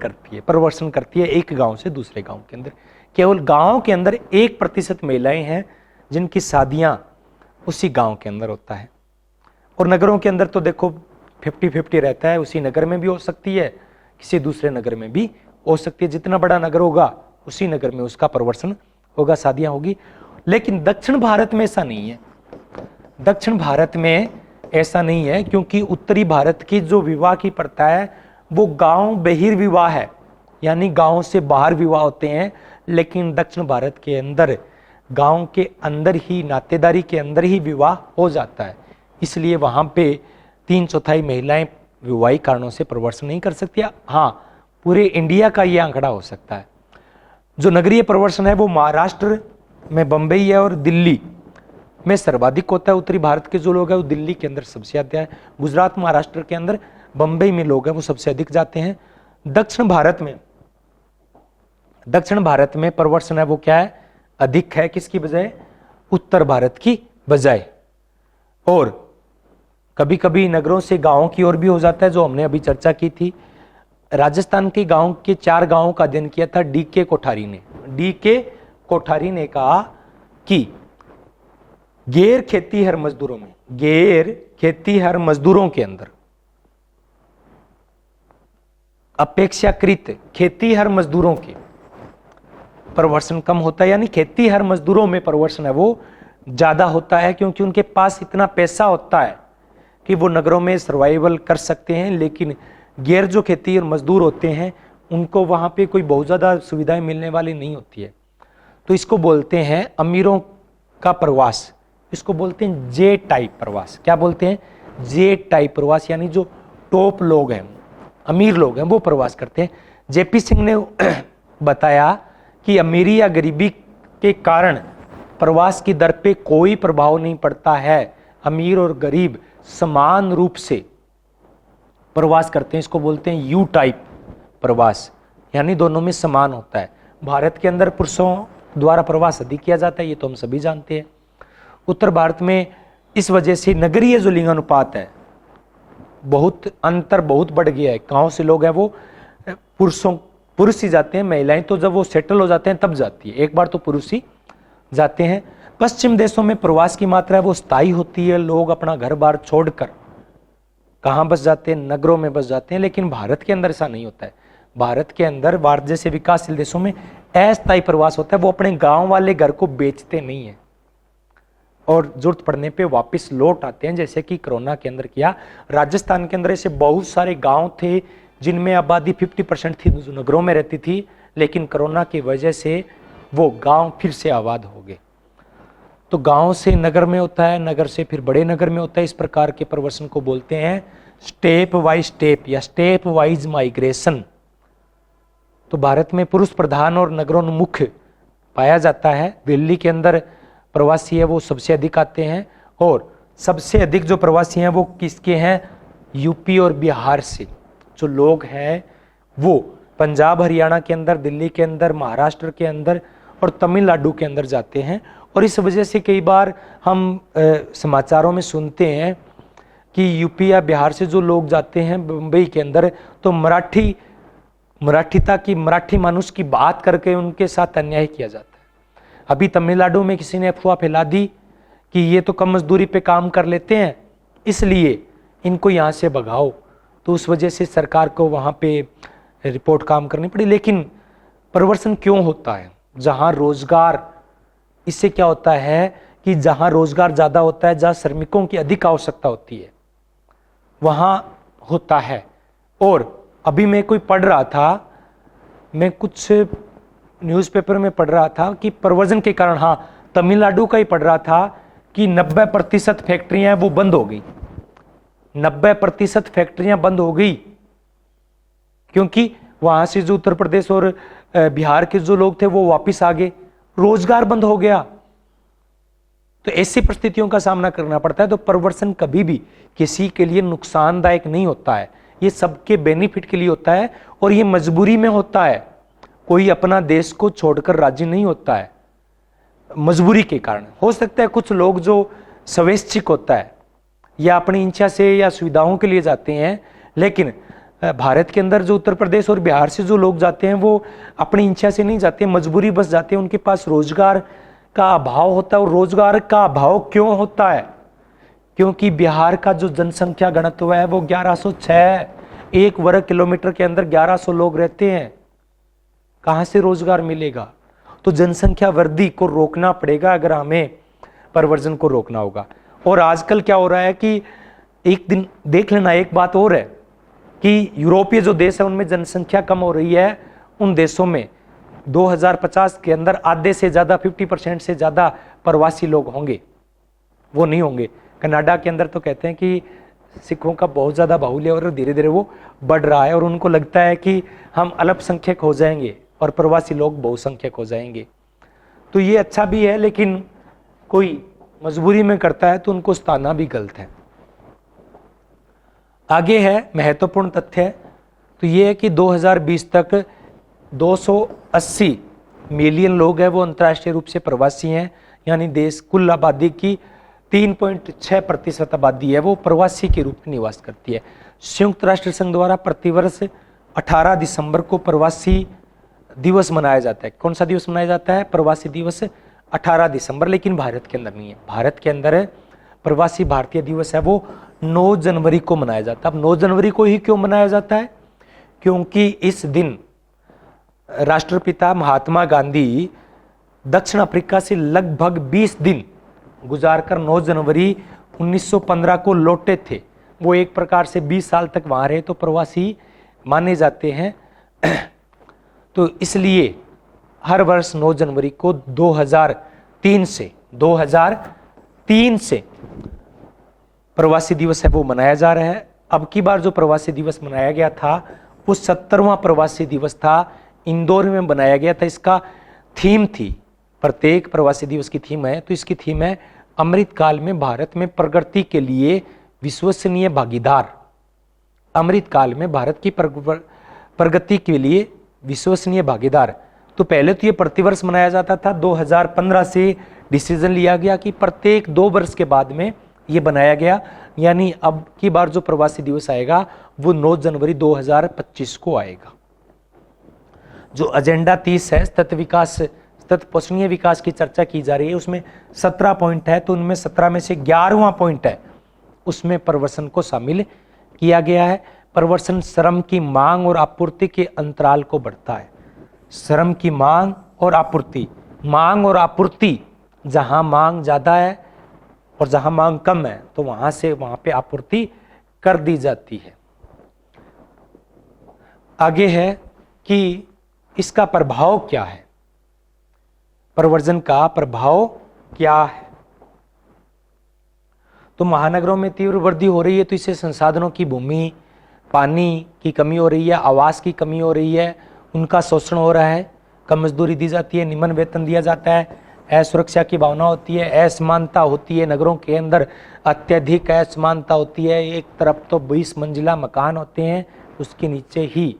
करती है एक गांव से दूसरे गांव के अंदर। केवल गांव के अंदर 1% महिलाएं हैं जिनकी शादियां उसी गांव के अंदर होता है। और नगरों के अंदर तो देखो 50-50 रहता है, उसी नगर में भी हो सकती है, किसी दूसरे नगर में भी हो सकती है। जितना बड़ा नगर होगा उसी नगर में उसका प्रवर्सन होगा, शादियां होगी। लेकिन दक्षिण भारत में ऐसा नहीं है। दक्षिण भारत में ऐसा नहीं है क्योंकि उत्तरी भारत की जो विवाह की प्रथा है वो गांव बहिर्विवाह है, यानी गांव से बाहर विवाह होते हैं। लेकिन दक्षिण भारत के अंदर गांव के अंदर ही, नातेदारी के अंदर ही विवाह हो जाता है। इसलिए वहां पे 3/4 महिलाएं विवाहिक कारणों से प्रवर्सन नहीं कर सकती। हाँ, पूरे इंडिया का ये आंकड़ा हो सकता है। जो नगरीय प्रवर्सन है वो महाराष्ट्र में बंबई है और दिल्ली में सर्वाधिक होता है। उत्तरी भारत के जो लोग हैं वो दिल्ली के अंदर सबसे ज्यादा है। गुजरात, महाराष्ट्र के अंदर, बंबई में लोग हैं वो सबसे अधिक जाते हैं। दक्षिण भारत में प्रवर्सन है वो क्या है, अधिक है। किसकी बजाय? उत्तर भारत की बजाय। और कभी कभी नगरों से गांवों की ओर भी हो जाता है, जो हमने अभी चर्चा की थी। राजस्थान के गांव के 4 गांवों का अध्ययन किया था डी.के. कोठारी ने कहा कि गैर खेतीहर मजदूरों के अंदर अपेक्षाकृत खेतीहर मजदूरों के प्रवर्सन कम होता है। यानी खेतीहर मजदूरों में प्रवर्सन है वो ज्यादा होता है क्योंकि उनके पास इतना पैसा होता है कि वो नगरों में सर्वाइवल कर सकते हैं। लेकिन गैर जो खेती और मजदूर होते हैं उनको वहां पे कोई बहुत ज्यादा सुविधाएं मिलने वाली नहीं होती है। तो इसको बोलते हैं अमीरों का प्रवास, इसको बोलते हैं जे टाइप प्रवास। क्या बोलते हैं? जे टाइप प्रवास, यानी जो टॉप लोग हैं, अमीर लोग हैं, वो प्रवास करते हैं। जेपी सिंह ने बताया कि अमीरी या गरीबी के कारण प्रवास की दर पे कोई प्रभाव नहीं पड़ता है। अमीर और गरीब समान रूप से प्रवास करते हैं। इसको बोलते हैं यू टाइप प्रवास, यानी दोनों में समान होता है। भारत के अंदर पुरुषों द्वारा प्रवास अधिक किया जाता है, ये तो हम सभी जानते हैं। उत्तर भारत में इस वजह से नगरीय जो लिंगानुपात है अंतर बहुत बढ़ गया है। गांव से लोग हैं वो पुरुष ही जाते हैं, महिलाएं तो जब वो सेटल हो जाते हैं तब जाती है। एक बार तो पुरुष ही जाते हैं। पश्चिम देशों में प्रवास की मात्रा है वो स्थायी होती है। लोग अपना घर बार छोड़कर कहां बस जाते हैं? नगरों में बस जाते हैं। लेकिन भारत के अंदर ऐसा नहीं होता है। भारत के अंदर, भारत जैसे विकासशील देशों में अस्थायी प्रवास होता है। वो अपने गांव वाले घर को बेचते नहीं है और जरूरत पड़ने पे वापस लौट आते हैं, जैसे कि कोरोना के अंदर किया। राजस्थान के अंदर ऐसे बहुत सारे गांव थे जिनमें आबादी 50% थी, जो नगरों में रहती थी। लेकिन कोरोना की वजह से वो गांव फिर से आबाद हो गए। तो गांव से नगर में होता है, नगर से फिर बड़े नगर में होता है। इस प्रकार के प्रवर्सन को बोलते हैं स्टेप वाइज स्टेप या स्टेप वाइज माइग्रेशन। तो भारत में पुरुष प्रधान और नगरोन्मुख पाया जाता है। दिल्ली के अंदर प्रवासी है वो सबसे अधिक आते हैं और सबसे अधिक जो प्रवासी हैं वो किसके हैं? यूपी और बिहार से जो लोग हैं वो पंजाब, हरियाणा के अंदर, दिल्ली के अंदर, महाराष्ट्र के अंदर और तमिलनाडु के अंदर जाते हैं। और इस वजह से कई बार हम समाचारों में सुनते हैं कि यूपी या बिहार से जो लोग जाते हैं मुंबई के अंदर, तो मराठी मानुष की बात करके उनके साथ अन्याय किया जाता है। अभी तमिलनाडु में किसी ने अफवाह फैला दी कि ये तो कम मजदूरी पे काम कर लेते हैं, इसलिए इनको यहाँ से भगाओ। तो उस वजह से सरकार को वहाँ पे रिपोर्ट काम करनी पड़ी। लेकिन प्रवर्सन क्यों होता है? जहाँ रोजगार, इससे क्या होता है कि जहाँ रोजगार ज़्यादा होता है, जहाँ श्रमिकों की अधिक आवश्यकता होती है, वहाँ होता है। और अभी मैं कुछ न्यूज़पेपर में पढ़ रहा था कि प्रवर्सन के कारण, हाँ, तमिलनाडु का ही पढ़ रहा था कि 90% फैक्ट्रियां वो बंद हो गई। 90% फैक्ट्रियां बंद हो गई क्योंकि वहां से जो उत्तर प्रदेश और बिहार के जो लोग थे वो वापस आ गए, रोजगार बंद हो गया। तो ऐसी परिस्थितियों का सामना करना पड़ता है। तो प्रवर्सन कभी भी किसी के लिए नुकसानदायक नहीं होता है, ये सबके बेनिफिट के लिए होता है और ये मजबूरी में होता है। कोई अपना देश को छोड़कर राजी नहीं होता है मजबूरी के कारण। हो सकता है कुछ लोग जो स्वैच्छिक होता है या अपनी इच्छा से या सुविधाओं के लिए जाते हैं, लेकिन भारत के अंदर जो उत्तर प्रदेश और बिहार से जो लोग जाते हैं वो अपनी इच्छा से नहीं जाते, मजबूरी बस जाते हैं। उनके पास रोजगार का अभाव होता है। और रोजगार का अभाव क्यों होता है? क्योंकि बिहार का जो जनसंख्या घनत्व है वो 1106, 1 वर्ग किलोमीटर के अंदर 1100 लोग रहते हैं। कहां से रोजगार मिलेगा? तो जनसंख्या वृद्धि को रोकना पड़ेगा अगर हमें प्रव्रजन को रोकना होगा। और आजकल क्या हो रहा है कि एक दिन देख लेना, एक बात और है कि यूरोपीय जो देश है उनमें जनसंख्या कम हो रही है। उन देशों में 2050 के अंदर आधे से ज्यादा 50% से ज्यादा प्रवासी लोग होंगे, वो नहीं होंगे। कनाडा के अंदर तो कहते हैं कि सिखों का बहुत ज्यादा बाहुल्य और धीरे धीरे वो बढ़ रहा है और उनको लगता है कि हम अल्पसंख्यक हो जाएंगे और प्रवासी लोग बहुसंख्यक हो जाएंगे। तो ये अच्छा भी है, लेकिन कोई मजबूरी में करता है तो उनको सताना भी गलत है। आगे है महत्वपूर्ण तथ्य, तो ये है कि 2020 तक 280 मिलियन लोग हैं वो अंतर्राष्ट्रीय रूप से प्रवासी हैं। यानी देश कुल आबादी की 3.6% आबादी है वो प्रवासी के रूप में निवास करती है। संयुक्त राष्ट्र संघ द्वारा प्रतिवर्ष 18 दिसंबर को प्रवासी दिवस मनाया जाता है। कौन सा दिवस मनाया जाता है? प्रवासी दिवस 18 दिसंबर। लेकिन भारत के अंदर नहीं है। भारत के अंदर प्रवासी भारतीय दिवस है वो 9 जनवरी को मनाया जाता है। अब 9 जनवरी को ही क्यों मनाया जाता है? क्योंकि इस दिन राष्ट्रपिता महात्मा गांधी दक्षिण अफ्रीका से लगभग 20 दिन गुजारकर 9 जनवरी 1915 को लौटे थे। वो एक प्रकार से 20 साल तक वहां रहे, तो प्रवासी माने जाते हैं। तो इसलिए हर वर्ष 9 जनवरी को 2003 से प्रवासी दिवस है वो मनाया जा रहा है। अब की बार जो प्रवासी दिवस मनाया गया था वो 70वां प्रवासी दिवस था, इंदौर में बनाया गया था। इसका थीम थी, प्रत्येक प्रवासी दिवस की थीम है, तो इसकी थीम है अमृतकाल में भारत में प्रगति के लिए विश्वसनीय भागीदार। अमृतकाल में भारत की प्रगति के लिए विश्वसनीय भागीदार। तो पहले तो ये प्रतिवर्ष मनाया जाता था। 2015 से डिसीजन लिया गया कि प्रत्येक 2 वर्ष के बाद में ये बनाया गया। यानी अब की बार जो प्रवासी दिवस आएगा वो 9 जनवरी 2025 को आएगा। जो एजेंडा 30 है, सतत विकास, सतत पोषणीय विकास की चर्चा की जा रही है, उसमें 17 पॉइंट है। तो उनमें 17 में से 11वां पॉइंट है, उसमें प्रवर्सन को शामिल किया गया है। प्रवर्सन श्रम की मांग और आपूर्ति के अंतराल को बढ़ता है। श्रम की मांग और आपूर्ति, मांग और आपूर्ति, जहां मांग ज्यादा है और जहां मांग कम है तो वहां से वहां पे आपूर्ति कर दी जाती है। आगे है कि इसका प्रभाव क्या है, प्रवर्जन का प्रभाव क्या है। तो महानगरों में तीव्र वृद्धि हो रही है, तो इससे संसाधनों की, भूमि, पानी की कमी हो रही है, आवास की कमी हो रही है, उनका शोषण हो रहा है, कम मजदूरी दी जाती है, निम्न वेतन दिया जाता है, असुरक्षा की भावना होती है, असमानता होती है। नगरों के अंदर अत्यधिक असमानता होती है। एक तरफ तो 20 मंजिला मकान होते हैं, उसके नीचे ही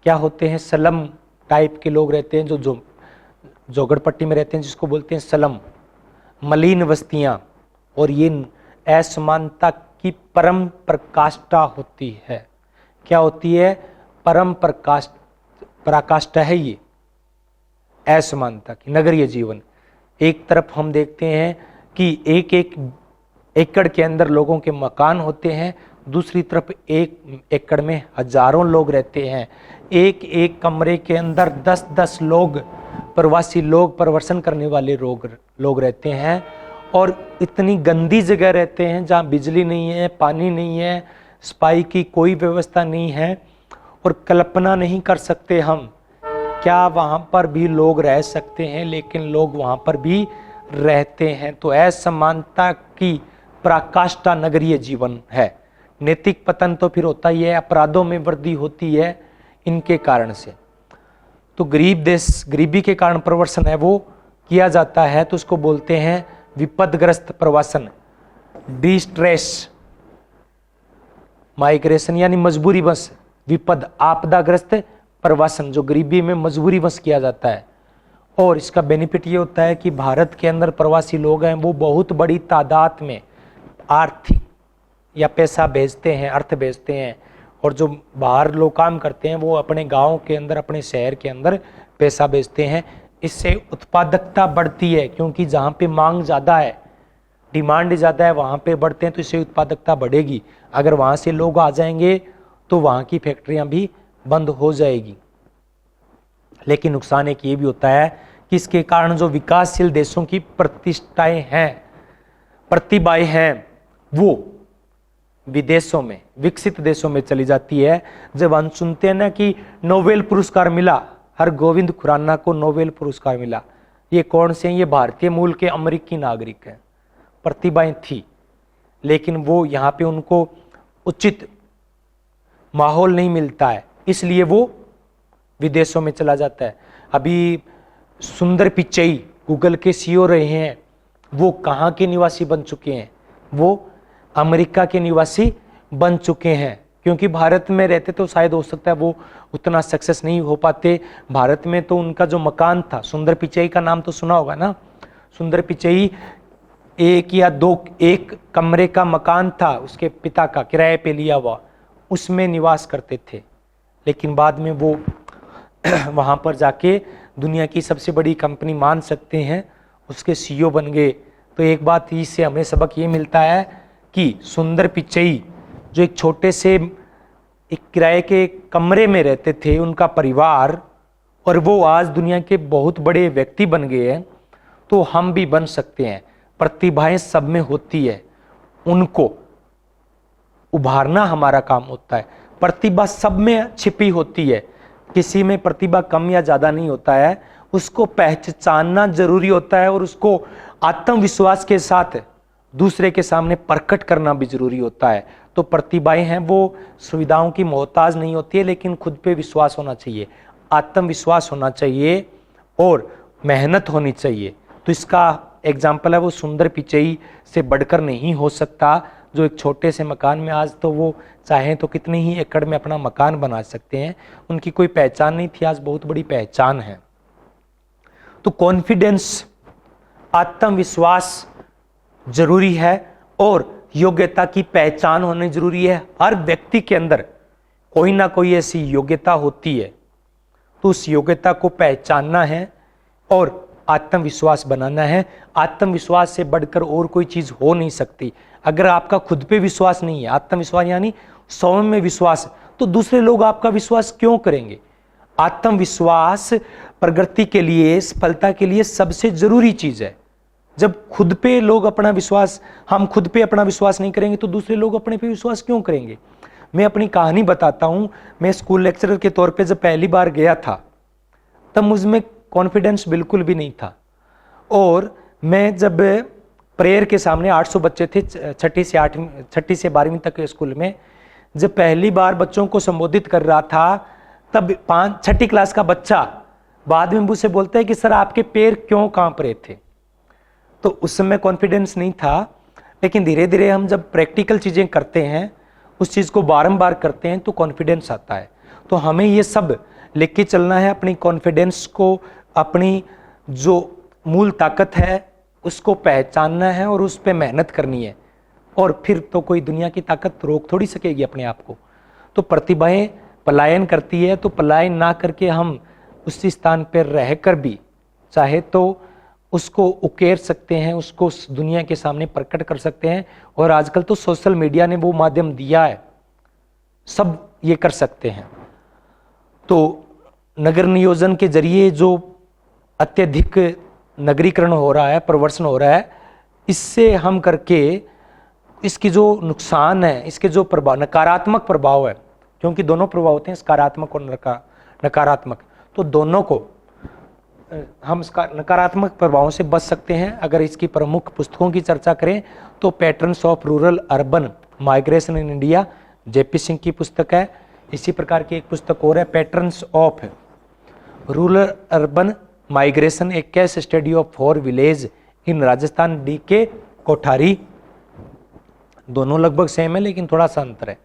क्या होते हैं, स्लम टाइप के लोग रहते हैं, जो झोगड़पट्टी में रहते हैं, जिसको बोलते हैं स्लम, मलिन बस्तियां। और ये असमानता की परम प्रकाष्ठा होती है। क्या होती है? परम पराकाष्ठा है ये असमानता की। नगरीय जीवन, एक तरफ हम देखते हैं कि एक एकड़ के अंदर लोगों के मकान होते हैं, दूसरी तरफ 1 एकड़ में हजारों लोग रहते हैं। एक कमरे के अंदर 10-10 लोग, प्रवासी लोग, प्रवर्सन करने वाले लोग रहते हैं। और इतनी गंदी जगह रहते हैं जहाँ बिजली नहीं है, पानी नहीं है, सफाई की कोई व्यवस्था नहीं है। और कल्पना नहीं कर सकते हम क्या वहाँ पर भी लोग रह सकते हैं, लेकिन लोग वहाँ पर भी रहते हैं। तो असमानता की पराकाष्ठा नगरीय जीवन है। नैतिक पतन तो फिर होता ही है, अपराधों में वृद्धि होती है इनके कारण से। तो गरीब देश, गरीबी के कारण प्रवर्सन है वो किया जाता है, तो उसको बोलते हैं विपदग्रस्त प्रवासन, डिस्ट्रेस माइग्रेशन यानी मजबूरी बस, विपद आपदाग्रस्त प्रवासन जो गरीबी में मजबूरी बस किया जाता है। और इसका बेनिफिट ये होता है कि भारत के अंदर प्रवासी लोग हैं वो बहुत बड़ी तादाद में आर्थिक या पैसा भेजते हैं, अर्थ भेजते हैं, और जो बाहर लोग काम करते हैं वो अपने गांव के अंदर, अपने शहर के अंदर पैसा भेजते हैं। इससे उत्पादकता बढ़ती है, क्योंकि जहाँ पे मांग ज़्यादा है, डिमांड ज़्यादा है, वहाँ पे बढ़ते हैं तो इससे उत्पादकता बढ़ेगी। अगर वहाँ से लोग आ जाएंगे तो वहाँ की फैक्ट्रियाँ भी बंद हो जाएगी। लेकिन नुकसान एक ये भी होता है कि इसके कारण जो विकासशील देशों की प्रतिष्ठाएं हैं, प्रतिभाएं हैं, वो विदेशों में, विकसित देशों में चली जाती है। जब हम सुनते हैं ना कि नोबेल पुरस्कार मिला, हरगोविंद खुराना को नोबेल पुरस्कार मिला, ये कौन से हैं? ये भारतीय मूल के अमेरिकी नागरिक हैं। प्रतिभाएं थी, लेकिन वो यहाँ पे उनको उचित माहौल नहीं मिलता है, इसलिए वो विदेशों में चला जाता है। अभी सुंदर पिचई गूगल के सीईओ रहे हैं, वो कहाँ के निवासी बन चुके हैं? वो अमेरिका के निवासी बन चुके हैं, क्योंकि भारत में रहते तो शायद हो सकता है वो उतना सक्सेस नहीं हो पाते। भारत में तो उनका जो मकान था, सुंदर पिचई का नाम तो सुना होगा ना। सुंदर पिचई एक कमरे का मकान था उसके पिता का, किराए पे लिया हुआ, उसमें निवास करते थे। लेकिन बाद में वो वहाँ पर जाके दुनिया की सबसे बड़ी कंपनी मान सकते हैं उसके सीईओ बन गए। तो एक बात इससे हमें सबक ये मिलता है कि सुंदर पिचई जो एक छोटे से एक किराए के कमरे में रहते थे, उनका परिवार, और वो आज दुनिया के बहुत बड़े व्यक्ति बन गए हैं। तो हम भी बन सकते हैं। प्रतिभाएं सब में होती है, उनको उभारना हमारा काम होता है। प्रतिभा सब में छिपी होती है, किसी में प्रतिभा कम या ज़्यादा नहीं होता है, उसको पहचानना जरूरी होता है और उसको आत्मविश्वास के साथ दूसरे के सामने प्रकट करना भी जरूरी होता है। तो प्रतिभाएं हैं वो सुविधाओं की मोहताज नहीं होती है, लेकिन खुद पे विश्वास होना चाहिए, आत्मविश्वास होना चाहिए और मेहनत होनी चाहिए। तो इसका एग्जाम्पल है वो सुंदर पिचई से बढ़कर नहीं हो सकता, जो एक छोटे से मकान में आज तो वो चाहें तो कितने ही एकड़ में अपना मकान बना सकते हैं। उनकी कोई पहचान नहीं थी, आज बहुत बड़ी पहचान है। तो कॉन्फिडेंस, आत्मविश्वास जरूरी है और योग्यता की पहचान होनी जरूरी है। हर व्यक्ति के अंदर कोई ना कोई ऐसी योग्यता होती है, तो उस योग्यता को पहचानना है और आत्मविश्वास बनाना है। आत्मविश्वास से बढ़कर और कोई चीज हो नहीं सकती। अगर आपका खुद पे विश्वास नहीं है, आत्मविश्वास यानी स्वयं में विश्वास, तो दूसरे लोग आपका विश्वास क्यों करेंगे? आत्मविश्वास प्रगति के लिए, सफलता के लिए सबसे जरूरी चीज है। जब खुद पे लोग अपना विश्वास, हम खुद पे अपना विश्वास नहीं करेंगे तो दूसरे लोग अपने पे विश्वास क्यों करेंगे? मैं अपनी कहानी बताता हूं। मैं स्कूल लेक्चरर के तौर पे जब पहली बार गया था, तब मुझमें कॉन्फिडेंस बिल्कुल भी नहीं था। और मैं जब प्रेयर के सामने 800 बच्चे थे, छठी से 12वीं तक के स्कूल में, जब पहली बार बच्चों को संबोधित कर रहा था, तब 6ठी क्लास का बच्चा बाद में मुझसे बोलता है कि सर आपके पैर क्यों कांप रहे थे? तो उस समय कॉन्फिडेंस नहीं था, लेकिन धीरे धीरे हम जब प्रैक्टिकल चीजें करते हैं, उस चीज को बारंबार करते हैं, तो कॉन्फिडेंस आता है। तो हमें ये सब लेके चलना है, अपनी कॉन्फिडेंस को, अपनी जो मूल ताकत है उसको पहचानना है और उस पर मेहनत करनी है, और फिर तो कोई दुनिया की ताकत रोक थोड़ी सकेगी अपने आप को। तो प्रतिभाएं पलायन करती है, तो पलायन ना करके हम उसी स्थान पर रहकर भी चाहे तो उसको उकेर सकते हैं, उसको दुनिया के सामने प्रकट कर सकते हैं। और आजकल तो सोशल मीडिया ने वो माध्यम दिया है, सब ये कर सकते हैं। तो नगर नियोजन के जरिए जो अत्यधिक नगरीकरण हो रहा है, प्रवर्सन हो रहा है, इससे हम करके इसकी जो नुकसान है, इसके जो प्रभाव, नकारात्मक प्रभाव है, क्योंकि दोनों प्रभाव होते हैं, सकारात्मक और नकारात्मक, तो दोनों को हम नकारात्मक प्रभावों से बच सकते हैं। अगर इसकी प्रमुख पुस्तकों की चर्चा करें तो patterns of rural urban migration in India, JP Singh की पुस्तक है। इसी प्रकार की एक पुस्तक और है, patterns of rural urban migration, A case study of 4 village in Rajasthan D के कोठारी, दोनों लगभग सेम है लेकिन थोड़ा सा अंतर है।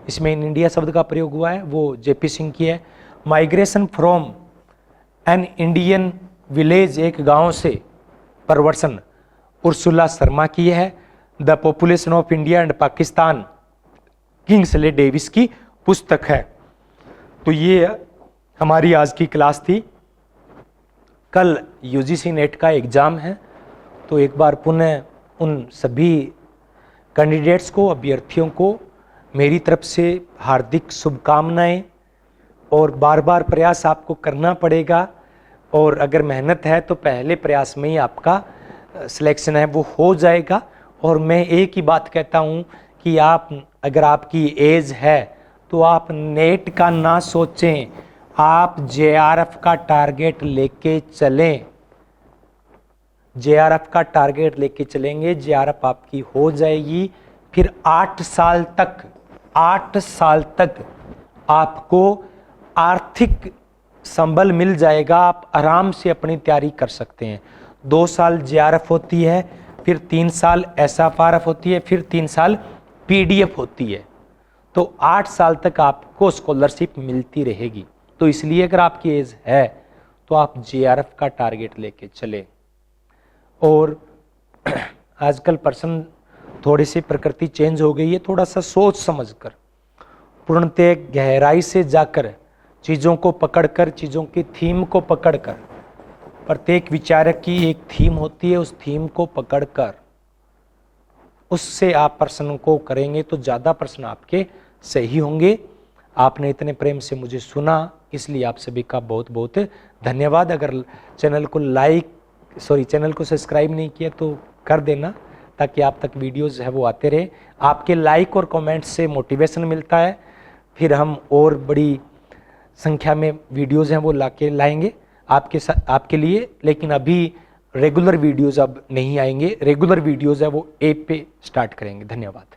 इसमें इन इंडिया शब्द का प्रयोग हुआ है, वो जेपी सिंह की है। Migration from an Indian village, एक गांव से परवर्सन, उर्सुला शर्मा की है। The population of India and Pakistan, Kingsley Davis की पुस्तक है। तो ये हमारी आज की क्लास थी। कल यूजीसी नेट का एग्जाम है, तो एक बार पुनः उन सभी कैंडिडेट्स को, अभ्यर्थियों को मेरी तरफ से हार्दिक शुभकामनाएं। और बार बार प्रयास आपको करना पड़ेगा, और अगर मेहनत है तो पहले प्रयास में ही आपका सिलेक्शन है वो हो जाएगा। और मैं एक ही बात कहता हूँ कि आप, अगर आपकी एज है तो आप नेट का ना सोचें, आप जेआरएफ का टारगेट लेके चलें। जेआरएफ का टारगेट लेके चलेंगे, जेआरएफ आपकी हो जाएगी। फिर 8 साल तक आपको आर्थिक संबल मिल जाएगा, आप आराम से अपनी तैयारी कर सकते हैं। 2 साल जेआरएफ होती है, फिर 3 साल एसएफआरएफ होती है, फिर 3 साल पीडीएफ होती है। तो 8 साल तक आपको स्कॉलरशिप मिलती रहेगी। तो इसलिए अगर आपकी एज है तो आप जेआरएफ का टारगेट लेके चले। और आजकल पर्सन थोड़ी सी प्रकृति चेंज हो गई है, थोड़ा सा सोच समझकर, पूर्णतः गहराई से जाकर, चीज़ों को पकड़कर, चीज़ों की थीम को पकड़कर, प्रत्येक विचारक की एक थीम होती है, उस थीम को पकड़कर उससे आप प्रश्न को करेंगे तो ज़्यादा प्रश्न आपके सही होंगे। आपने इतने प्रेम से मुझे सुना, इसलिए आप सभी का बहुत बहुत धन्यवाद। अगर चैनल को सब्सक्राइब नहीं किया तो कर देना, ताकि आप तक वीडियोस है वो आते रहे। आपके लाइक और कमेंट से मोटिवेशन मिलता है, फिर हम और बड़ी संख्या में वीडियोस हैं वो लाएंगे आपके लिए। लेकिन अभी रेगुलर वीडियोस अब नहीं आएंगे, रेगुलर वीडियोस है वो ऐप पे स्टार्ट करेंगे। धन्यवाद।